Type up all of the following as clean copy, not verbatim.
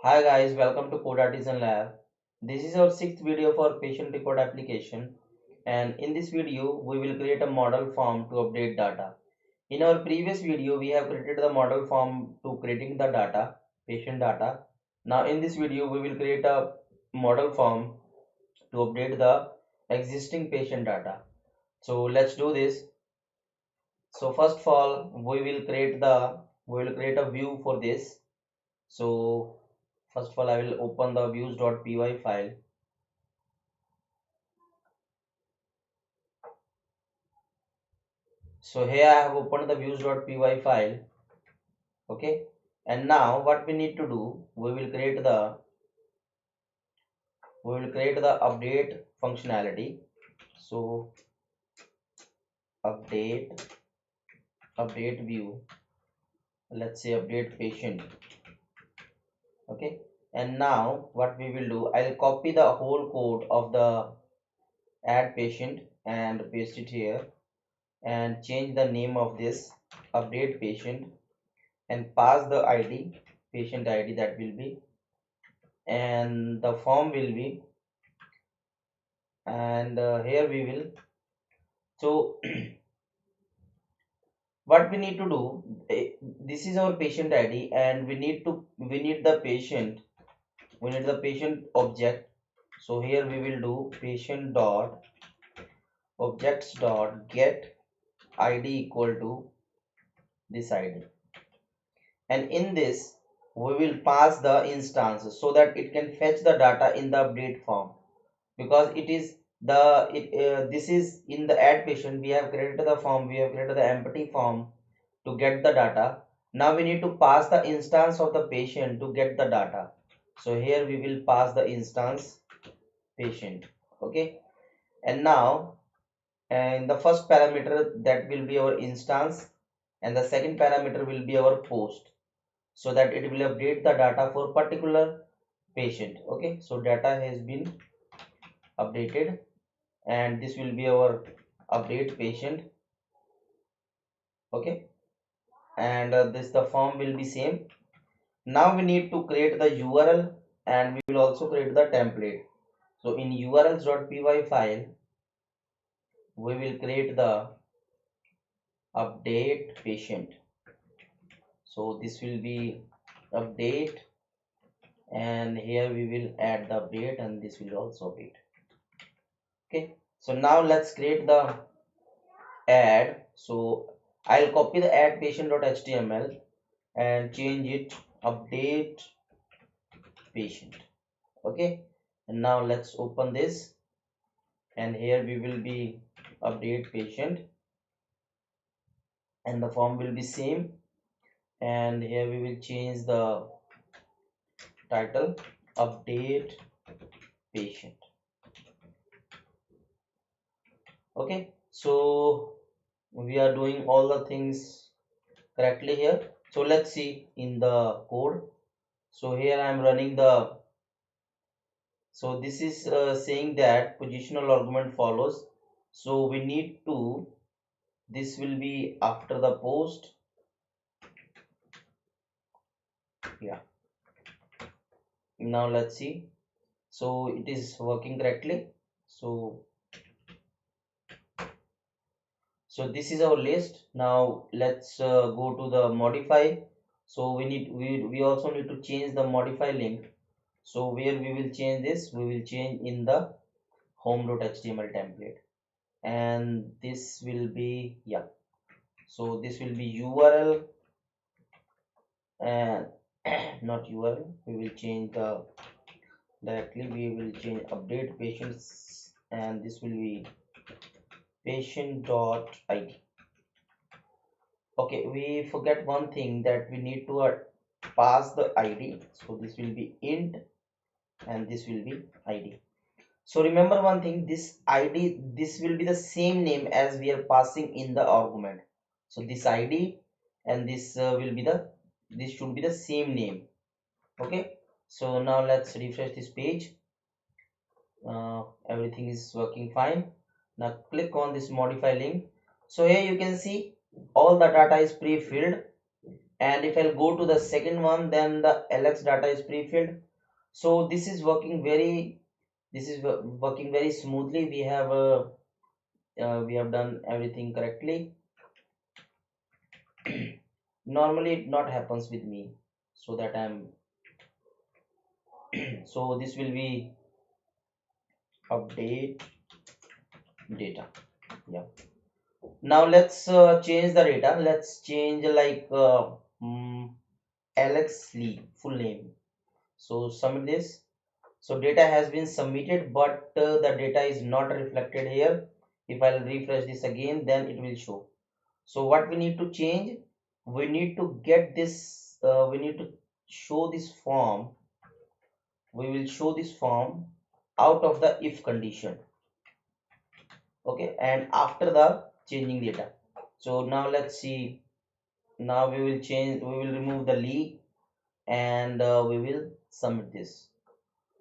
Hi guys, welcome to Code Artisan Lab. This is our sixth video for patient record application, and in this video we will create a model form to update data. In our previous video we have created the model form to creating the data, patient data. Now in this video we will create a model form to update the existing patient data. So let's do this. So first of all we will create a view for this. So first of all I will open the views.py file. So here I have opened the views.py file. Okay, and now what we need to do, we will create the update functionality. So update view, let's say update patient. Okay, and now what we will do, I'll copy the whole code of the add patient and paste it here and change the name of this update patient and pass the id, patient id, that will be, and the form will be, and here we will. So what we need to do, this is our patient id and we need the patient object. So here we will do patient dot objects dot get id equal to this id, and in this we will pass the instance so that it can fetch the data in the update form, because it is this is in the add patient. We have created the form, we have created the empty form to get the data. Now we need to pass the instance of the patient to get the data. So here we will pass the instance patient. Okay, and now, and the first parameter, that will be our instance, and the second parameter will be our post, so that it will update the data for particular patient. Okay, so data has been updated and this will be our update patient. Okay, and this the form will be same. Now we need to create the url and we will also create the template. So in urls.py file we will create the update patient. So this will be update, and here we will add the update and this will also update. Okay, so now let's create the add. So I'll copy the add patient.html and change it update patient. Okay, and now let's open this, and here we will be update patient and the form will be same, and here we will change the title update patient. Okay, so we are doing all the things correctly here. So let's see in the code. So here I am running the, so this is saying that positional argument follows. So we need to, this will be after the post. Yeah, now let's see. So it is working correctly. So this is our list. Now let's go to the modify. So we also need to change the modify link. So where we will change this, we will change in the home.html template, and this will be, yeah, so this will be url, and not url, we will change the directly, we will change update patients, and this will be patient.id. Okay, we forget one thing, that we need to pass the id. So this will be int and this will be id. So remember one thing, this id, this will be the same name as we are passing in the argument. So this id and this will be the, this should be the same name. Okay, so now let's refresh this page. Everything is working fine. Now click on this modify link. So here you can see all the data is pre-filled, And if I'll go to the second one, then the LX data is pre-filled. So this is working very smoothly. We have done everything correctly. Normally it not happens with me, so that I'm so this will be update data. Yeah. Now let's change the data. Let's change like Alex Lee full name. So submit this. So data has been submitted, but the data is not reflected here. If I'll refresh this again, then it will show. So what we need to change, we need to get this, we need to show this form. We will show this form out of the if condition. Okay, and after the changing data. So now let's see. Now we will change, we will remove the leak, and we will submit this.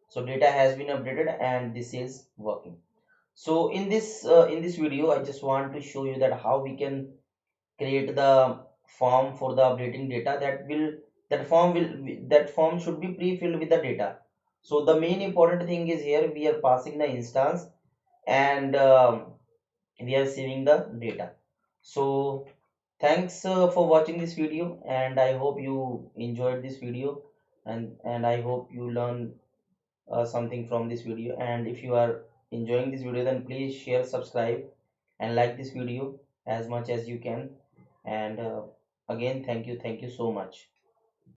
So data has been updated and this is working. So in this video, I just want to show you that how we can create the form for the updating data. That form should be pre-filled with the data. So the main important thing is here we are passing the instance, and we are saving the data. So thanks for watching this video, and I hope you enjoyed this video, and I hope you learn something from this video. And if you are enjoying this video, then please share, subscribe, and like this video as much as you can. And again, thank you so much.